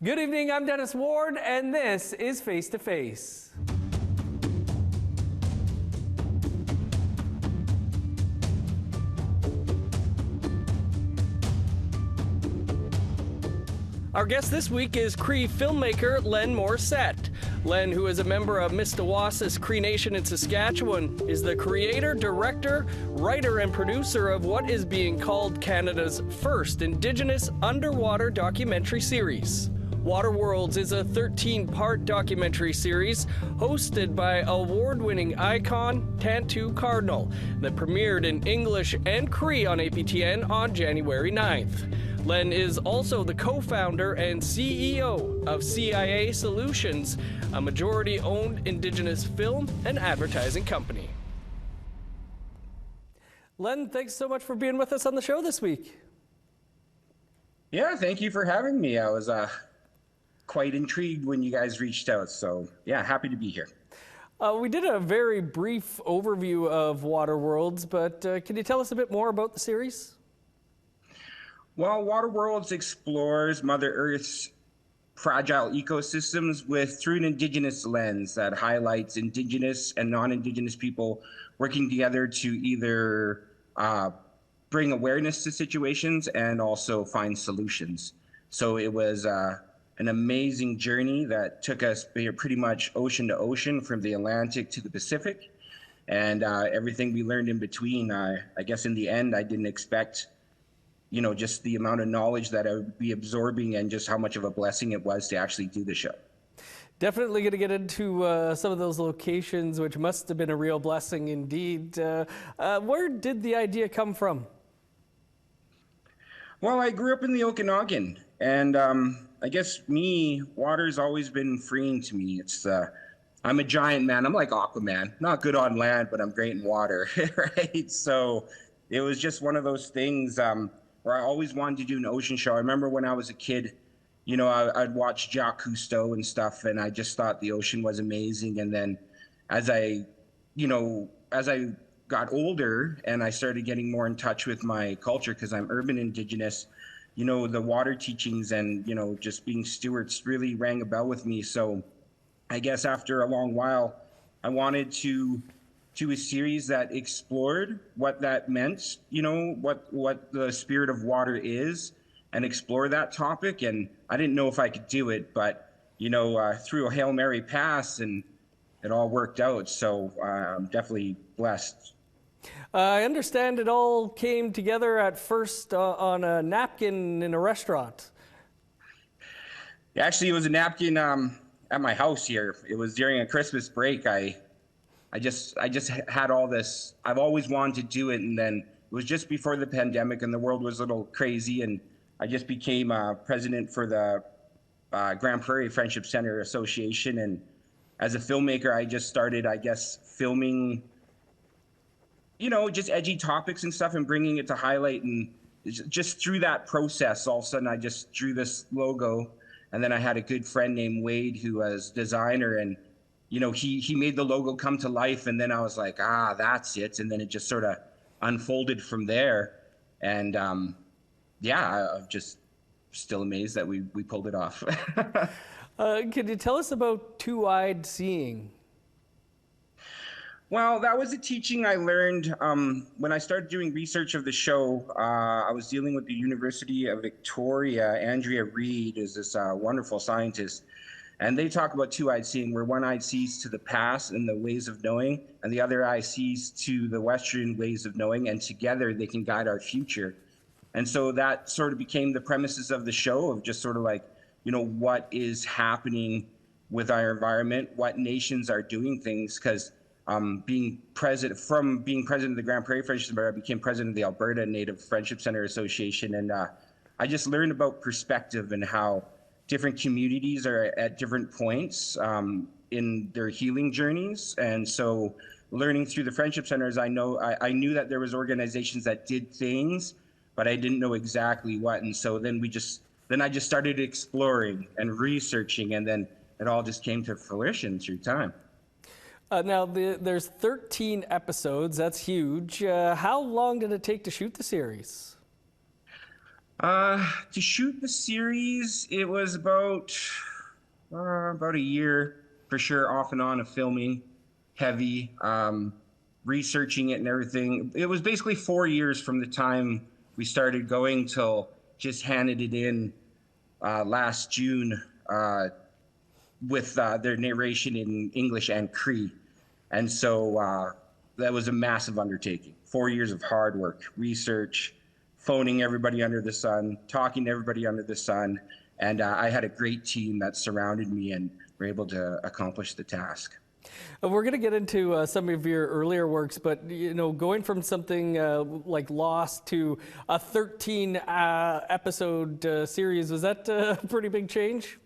Good evening, I'm Dennis Ward, and this is Face to Face. Our guest this week is Cree filmmaker Len Morissette. Len, who is a member of Mistawasa's Cree Nation in Saskatchewan, is the creator, director, writer, and producer of what is being called Canada's first Indigenous underwater documentary series. Waterworlds is a 13-part documentary series hosted by award-winning icon Tantu Cardinal that premiered in English and Cree on APTN on January 9th. Len is also the co-founder and CEO of CIA Solutions, a majority-owned Indigenous film and advertising company. Len, thanks so much for being with us on the show this week. Yeah, thank you for having me. I was quite intrigued when you guys reached out, so yeah, happy to be here. We did a very brief overview of Waterworlds, but can you tell us a bit more about the series? Well, Waterworlds explores Mother Earth's fragile ecosystems through an Indigenous lens that highlights Indigenous and non-Indigenous people working together to either bring awareness to situations and also find solutions. So it was an amazing journey that took us pretty much ocean to ocean, from the Atlantic to the Pacific, and everything we learned in between. I guess in the end, I didn't expect, just the amount of knowledge that I would be absorbing and just how much of a blessing it was to actually do the show. Definitely going to get into some of those locations, which must have been a real blessing indeed. Where did the idea come from? Well, I grew up in the Okanagan, and I guess water's always been freeing to me. I'm a giant man. I'm like Aquaman, not good on land, but I'm great in water, right? So it was just one of those things where I always wanted to do an ocean show. I remember when I was a kid, I'd watch Jacques Cousteau and stuff, and I just thought the ocean was amazing. And then as I got older and I started getting more in touch with my culture, because I'm urban Indigenous, the water teachings and, just being stewards really rang a bell with me. So I guess after a long while, I wanted to do a series that explored what that meant, what the spirit of water is, and explore that topic. And I didn't know if I could do it, but, through a Hail Mary pass, and it all worked out. So I'm definitely blessed. I understand it all came together at first on a napkin in a restaurant. Actually, it was a napkin at my house here. It was during a Christmas break. I just had all this. I've always wanted to do it, and then it was just before the pandemic, and the world was a little crazy, and I just became president for the Grand Prairie Friendship Center Association. And as a filmmaker, I just started, I guess, filming, just edgy topics and stuff, and bringing it to highlight. And just through that process, all of a sudden, I just drew this logo, and then I had a good friend named Wade who was designer, and he made the logo come to life, and then I was like, that's it. And then it just sort of unfolded from there. And I'm just still amazed that we pulled it off. Could you tell us about two-eyed seeing? Well, that was a teaching I learned when I started doing research of the show. I was dealing with the University of Victoria. Andrea Reid is this wonderful scientist. And they talk about two-eyed seeing, where one eye sees to the past and the ways of knowing, and the other eye sees to the Western ways of knowing, and together they can guide our future. And so that sort of became the premises of the show, of just sort of like, what is happening with our environment, what nations are doing things. Because being president of the Grand Prairie Friendship Center, I became president of the Alberta Native Friendship Center Association. And I just learned about perspective and how different communities are at different points in their healing journeys. And so learning through the Friendship Centers, I knew that there was organizations that did things, but I didn't know exactly what. And so then I just started exploring and researching, and then it all just came to fruition through time. Now, there's 13 episodes. That's huge. How long did it take to shoot the series? To shoot the series, it was about a year for sure, off and on of filming, heavy, researching it and everything. It was basically 4 years from the time we started going till just handed it in last June with their narration in English and Cree. And so that was a massive undertaking. 4 years of hard work, research, phoning everybody under the sun, talking to everybody under the sun. And I had a great team that surrounded me and were able to accomplish the task. We're going to get into some of your earlier works, but going from something like Lost to a 13 episode series, was that a pretty big change?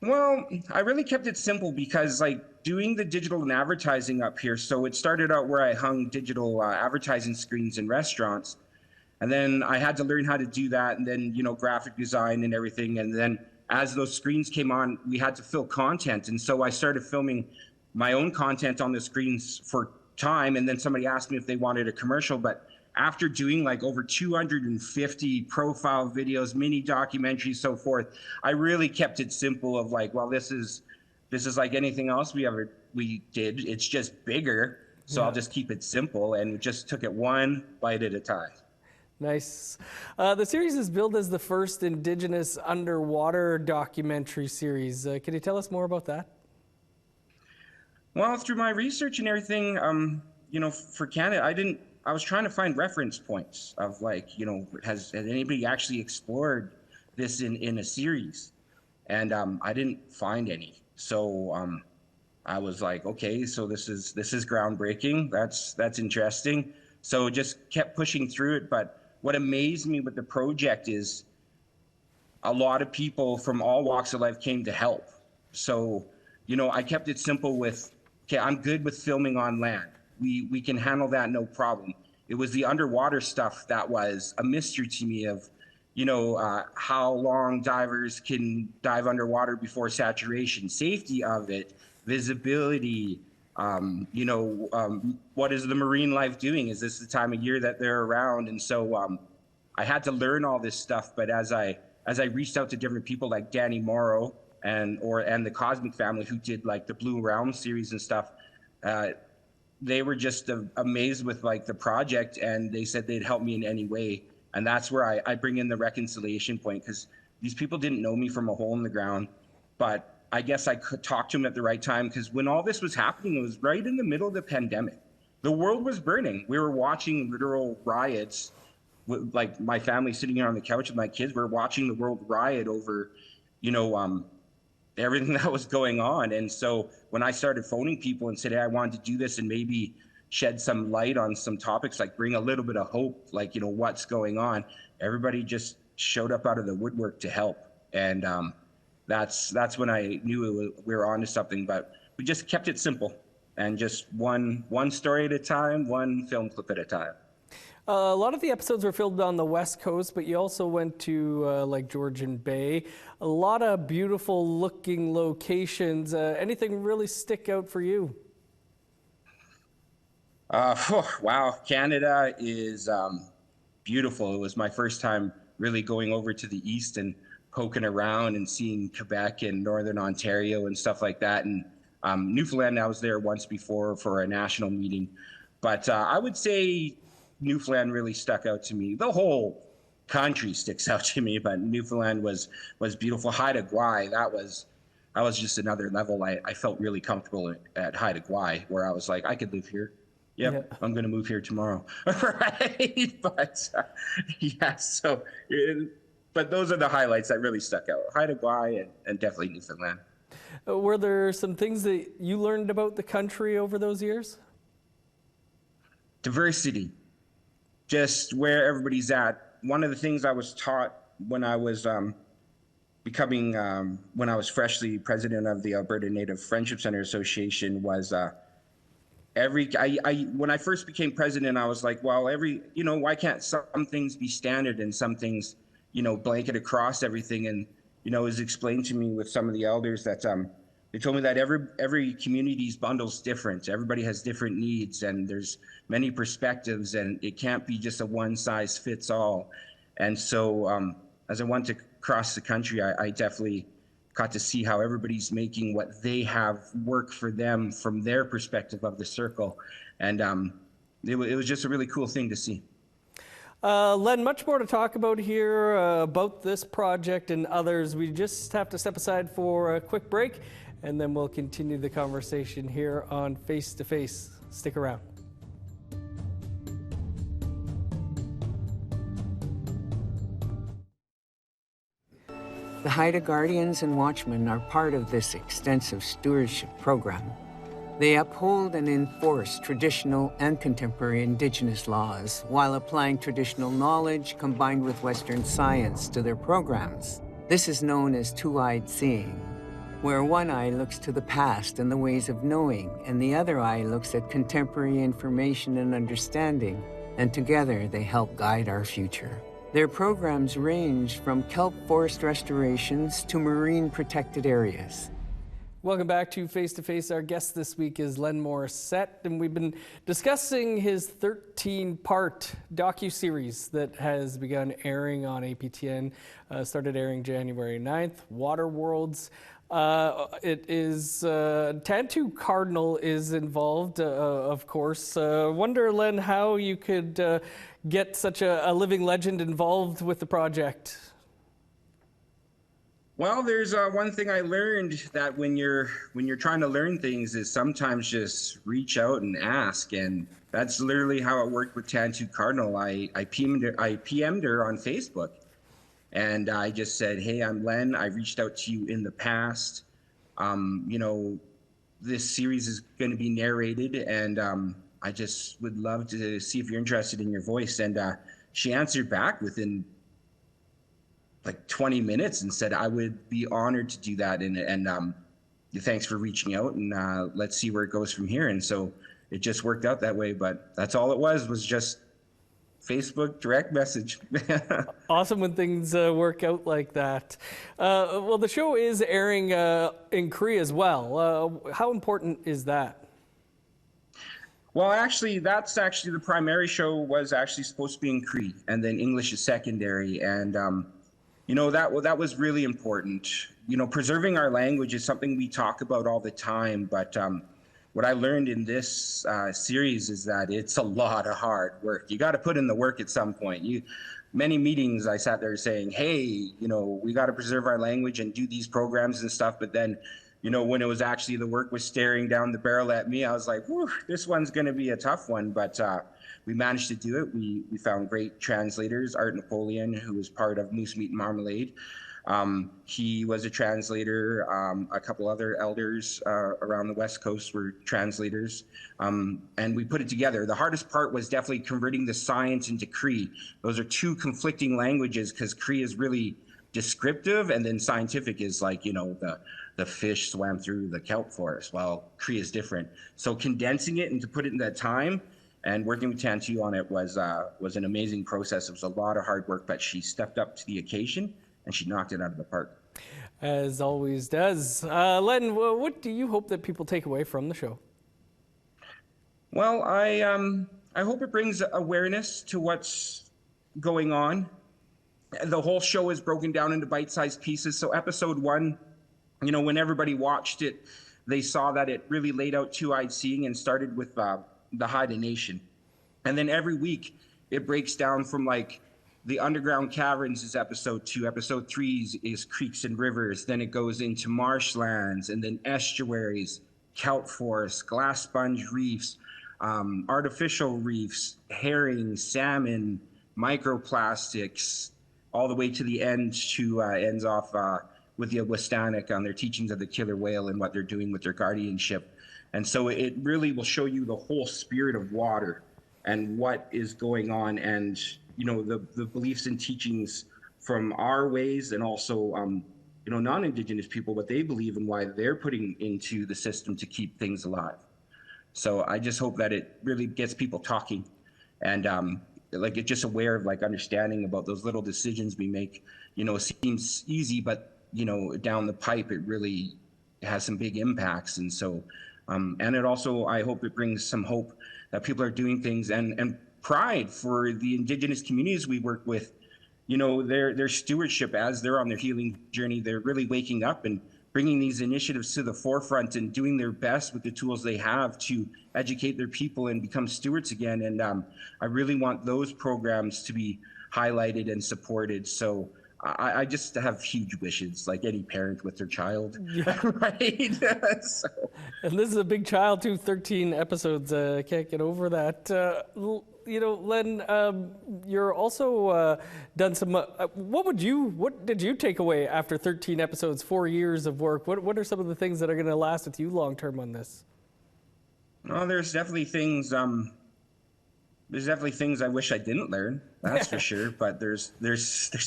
Well, I really kept it simple because doing the digital and advertising up here. So it started out where I hung digital advertising screens in restaurants. And then I had to learn how to do that, and then, graphic design and everything. And then as those screens came on, we had to fill content. And so I started filming my own content on the screens for time. And then somebody asked me if they wanted a commercial. But after doing over 250 profile videos, mini documentaries, so forth, I really kept it simple of this is like anything else we did. It's just bigger. So I'll just keep it simple, and just took it one bite at a time. Nice. The series is billed as the first Indigenous underwater documentary series. Can you tell us more about that? Well, through my research and everything, for Canada, I was trying to find reference points of has anybody actually explored this in a series? And I didn't find any. So I was like, okay, so this is groundbreaking. That's interesting. So just kept pushing through it. But what amazed me with the project is a lot of people from all walks of life came to help. So, I kept it simple with, okay, I'm good with filming on land. We can handle that, no problem. It was the underwater stuff that was a mystery to me of, how long divers can dive underwater before saturation, safety of it, visibility, what is the marine life doing? Is this the time of year that they're around? And so I had to learn all this stuff. But as I reached out to different people like Danny Morrow and the Cosmic Family, who did the Blue Realm series and stuff, they were just amazed with the project, and they said they'd help me in any way. And that's where I bring in the reconciliation point, because these people didn't know me from a hole in the ground, but I guess I could talk to them at the right time, because when all this was happening, it was right in the middle of the pandemic. The world was burning. We were watching literal riots, with my family sitting here on the couch with my kids. We're watching the world riot over, everything that was going on. And so when I started phoning people and said, hey, I wanted to do this and maybe shed some light on some topics, bring a little bit of hope, what's going on, everybody just showed up out of the woodwork to help. And that's when I knew we were onto something. But we just kept it simple, and just one story at a time, one film clip at a time. A lot of the episodes were filmed on the West Coast, but you also went to Georgian Bay. A lot of beautiful looking locations. Anything really stick out for you? Wow, Canada is beautiful. It was my first time really going over to the east and poking around and seeing Quebec and Northern Ontario and stuff like that. And Newfoundland, I was there once before for a national meeting. But I would say Newfoundland really stuck out to me. The whole country sticks out to me, but Newfoundland was beautiful. Haida Gwaii, that was just another level. I felt really comfortable at Haida Gwaii, where I was like, I could live here. Yep, yeah. I'm going to move here tomorrow. Right? But yeah, so, but those are the highlights that really stuck out. Haida Gwaii and definitely Newfoundland. Were there some things that you learned about the country over those years? Diversity, just where everybody's at. One of the things I was taught when I was when I was freshly president of the Alberta Native Friendship Center Association was when I first became president, I was like, well, why can't some things be standard and some things, blanket across everything? And, it was explained to me with some of the elders that they told me that every community's bundle's different. Everybody has different needs, and there's many perspectives, and it can't be just a one size fits all. And so as I went across the country, I definitely got to see how everybody's making what they have work for them from their perspective of the circle. And it was just a really cool thing to see. Len, much more to talk about here about this project and others. We just have to step aside for a quick break, and then we'll continue the conversation here on Face to Face. Stick around. The Haida Guardians and Watchmen are part of this extensive stewardship program. They uphold and enforce traditional and contemporary Indigenous laws while applying traditional knowledge combined with Western science to their programs. This is known as two-eyed seeing, where one eye looks to the past and the ways of knowing, and the other eye looks at contemporary information and understanding, and together they help guide our future. Their programs range from kelp forest restorations to marine protected areas. Welcome back to Face to Face. Our guest this week is Len Morissette, and we've been discussing his 13-part docu-series that has begun airing on APTN, started airing January 9th, Water Worlds. It is Tantoo Cardinal is involved, of course. Wonder, Len, how you could get such a living legend involved with the project. Well, there's one thing I learned, that when you're trying to learn things, is sometimes just reach out and ask, and that's literally how it worked with Tantoo Cardinal. I PM'd her on Facebook, and I just said, "Hey, I'm Len. I reached out to you in the past. You know, this series is going to be narrated, and I just would love to see if you're interested in your voice." And she answered back within like 20 minutes and said, "I would be honored to do that. And thanks for reaching out, and let's see where it goes from here." And so it just worked out that way. But that's all it was just Facebook direct message. Awesome when things work out like that. Well, the show is airing in Cree as well. How important is that? Well, actually, the primary show was actually supposed to be in Cree, and then English is secondary. And you know, that was really important. You know, preserving our language is something we talk about all the time, but what I learned in this series is that it's a lot of hard work. You got to put in the work at some point. Many meetings I sat there saying, "Hey, you know, we got to preserve our language and do these programs and stuff." But then, you know, when it was actually the work was staring down the barrel at me, I was like, "Whew, this one's going to be a tough one." But we managed to do it. We found great translators. Art Napoleon, who was part of Moose Meat and Marmalade. He was a translator. A couple other elders around the West Coast were translators. And we put it together. The hardest part was definitely converting the science into Cree. Those are two conflicting languages, because Cree is really descriptive, and then scientific is like, you know, the fish swam through the kelp forest. Well, Cree is different. So condensing it and to put it in that time, and working with Tantoo on it was an amazing process. It was a lot of hard work, but she stepped up to the occasion, and she knocked it out of the park. As always does. Len, what do you hope that people take away from the show? Well, I hope it brings awareness to what's going on. The whole show is broken down into bite-sized pieces. So episode 1, you know, when everybody watched it, they saw that it really laid out two-eyed seeing and started with the Haida Nation. And then every week it breaks down from like the underground caverns is episode 2. Episode 3 is creeks and rivers. Then it goes into marshlands, and then estuaries, kelp forests, glass sponge reefs, artificial reefs, herring, salmon, microplastics, all the way to the end to ends off with the Wastanik on their teachings of the killer whale and what they're doing with their guardianship. And so it really will show you the whole spirit of water and what is going on, and you know, the beliefs and teachings from our ways, and also you know, non-Indigenous people, what they believe and why they're putting into the system to keep things alive. So I just hope that it really gets people talking, and like it's just aware of like understanding about those little decisions we make. You know, it seems easy, but you know, down the pipe it really has some big impacts. And so, and it also, I hope it brings some hope that people are doing things, and pride for the Indigenous communities we work with. You know, their stewardship as they're on their healing journey, they're really waking up and bringing these initiatives to the forefront and doing their best with the tools they have to educate their people and become stewards again. And I really want those programs to be highlighted and supported. So I just have huge wishes, like any parent with their child. Yeah. Right? So. And this is a big child too, 13 episodes. Can't get over that. You know, Len, you're also done some, what did you take away after 13 episodes, 4 years of work? What are some of the things that are going to last with you long term on this? Well, there's definitely things I wish I didn't learn, that's for sure. But there's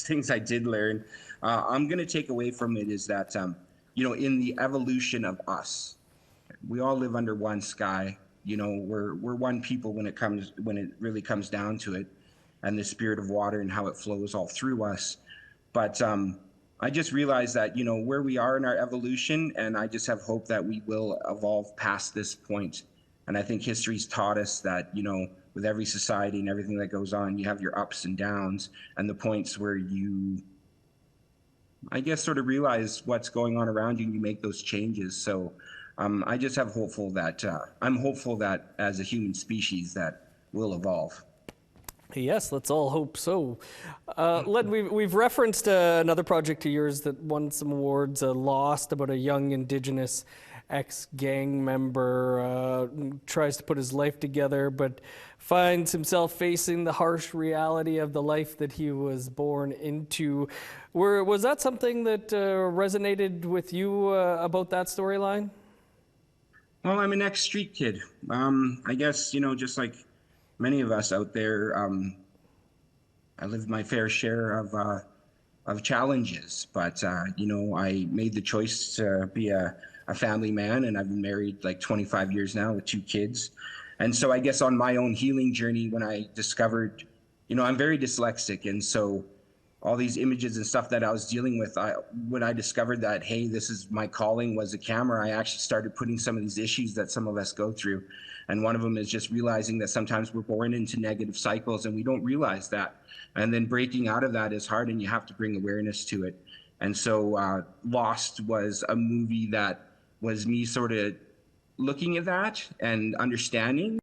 things I did learn. I'm going to take away from it is that, you know, in the evolution of us, we all live under one sky. You know, we're one people when it really comes down to it, and the spirit of water and how it flows all through us. But I just realized that, you know, where we are in our evolution, and I just have hope that we will evolve past this point. And I think history's taught us that, you know, with every society and everything that goes on, you have your ups and downs and the points where you, I guess, sort of realize what's going on around you and you make those changes. So I just have I'm hopeful that as a human species that we'll evolve. Yes, let's all hope so. Len, we've referenced another project of yours that won some awards, Lost, about a young Indigenous ex-gang member tries to put his life together, but finds himself facing the harsh reality of the life that he was born into. Was that something that resonated with you about that storyline? Well, I'm an ex-street kid. I guess, you know, just like many of us out there, I lived my fair share of challenges, but you know, I made the choice to be a family man, and I've been married like 25 years now with 2 kids. And so I guess on my own healing journey, when I discovered, you know, I'm very dyslexic, and so all these images and stuff that I was dealing with, when I discovered that, hey, this is my calling was a camera, I actually started putting some of these issues that some of us go through. And one of them is just realizing that sometimes we're born into negative cycles and we don't realize that. And then breaking out of that is hard, and you have to bring awareness to it. And so Lost was a movie that was me sort of looking at that and understanding.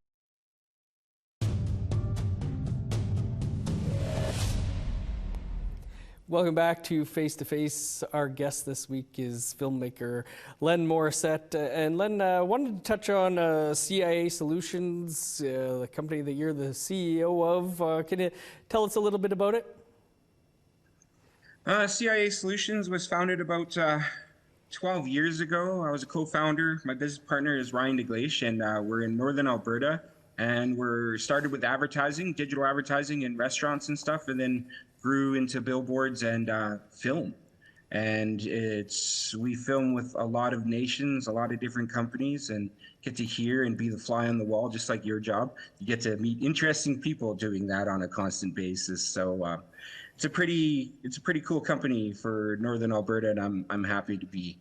Welcome back to Face to Face. Our guest this week is filmmaker Len Morissette. And Len, wanted to touch on CIA Solutions, the company that you're the CEO of. Can you tell us a little bit about it? CIA Solutions was founded about 12 years ago. I was a co-founder. My business partner is Ryan DeGleish, and we're in Northern Alberta. And we're started with advertising, digital advertising in restaurants and stuff, and then grew into billboards and film. And we film with a lot of nations, a lot of different companies, and get to hear and be the fly on the wall, just like your job. You get to meet interesting people doing that on a constant basis. So it's a pretty cool company for Northern Alberta, and I'm happy to be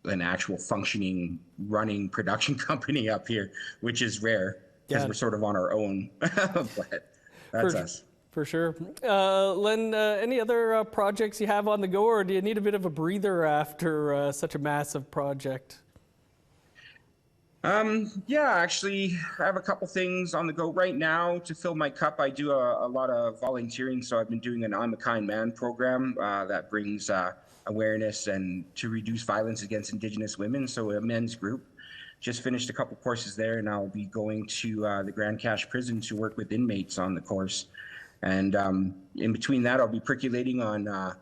an actual functioning, running production company up here, which is rare because we're sort of on our own. But that's us. For sure. Len, any other projects you have on the go, or do you need a bit of a breather after such a massive project? Yeah, actually, I have a couple things on the go right now to fill my cup. I do a lot of volunteering, so I've been doing an I'm a Kind Man program that brings awareness and to reduce violence against Indigenous women, so a men's group. Just finished a couple courses there, and I'll be going to the Grand Cache prison to work with inmates on the course. And in between that, I'll be percolating on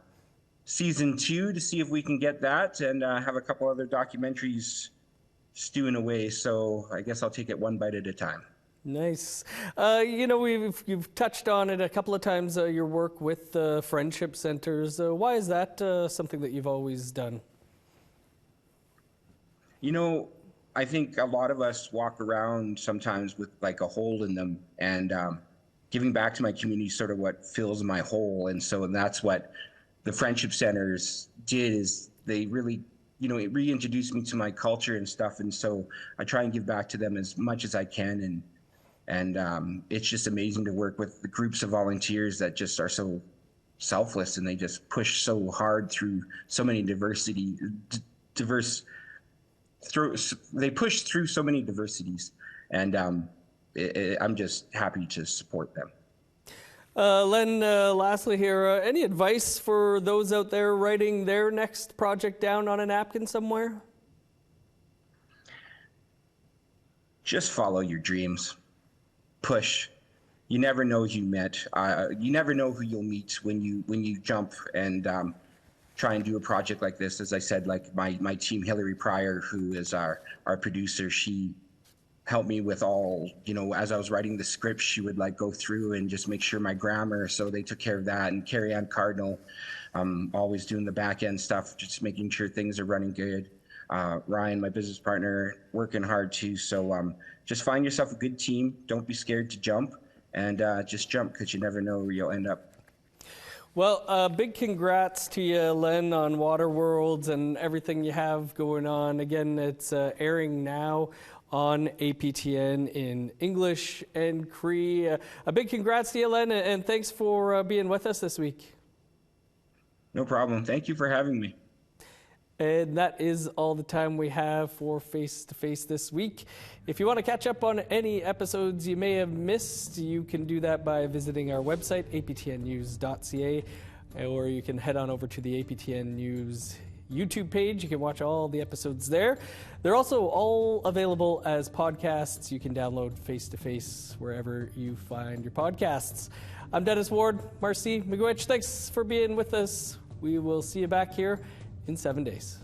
season 2 to see if we can get that, and have a couple other documentaries stewing away. So I guess I'll take it one bite at a time. Nice. You know, you've touched on it a couple of times, your work with friendship centers. Why is that something that you've always done? You know, I think a lot of us walk around sometimes with like a hole in them, and giving back to my community is sort of what fills my hole. And so that's what the friendship centers did, is they really it reintroduced me to my culture and stuff. And so I try and give back to them as much as I can. And it's just amazing to work with the groups of volunteers that just are so selfless, and they just push so hard through so many they push through so many diversities. And I'm just happy to support them. Len, lastly here, any advice for those out there writing their next project down on a napkin somewhere? Just follow your dreams. Push. You never know who you met. You never know who you'll meet when you jump and try and do a project like this. As I said, like my team, Hillary Pryor, who is our producer, she helped me with all, as I was writing the script, she would like go through and just make sure my grammar. So they took care of that. And Carrie Ann Cardinal, always doing the back end stuff, just making sure things are running good. Ryan, my business partner, working hard too. So just find yourself a good team. Don't be scared to jump, and just jump, because you never know where you'll end up. Well, big congrats to you, Len, on Waterworlds and everything you have going on. Again, it's airing now on APTN in English and Cree. A big congrats to you, Len, and thanks for being with us this week. No problem. Thank you for having me. And that is all the time we have for Face to Face this week. If you want to catch up on any episodes you may have missed, you can do that by visiting our website, aptnnews.ca, or you can head on over to the APTN News YouTube page. You can watch all the episodes there. They're also all available as podcasts. You can download Face to Face wherever you find your podcasts. I'm Dennis Ward. Marcy Miigwech, thanks for being with us. We will see you back here in 7 days.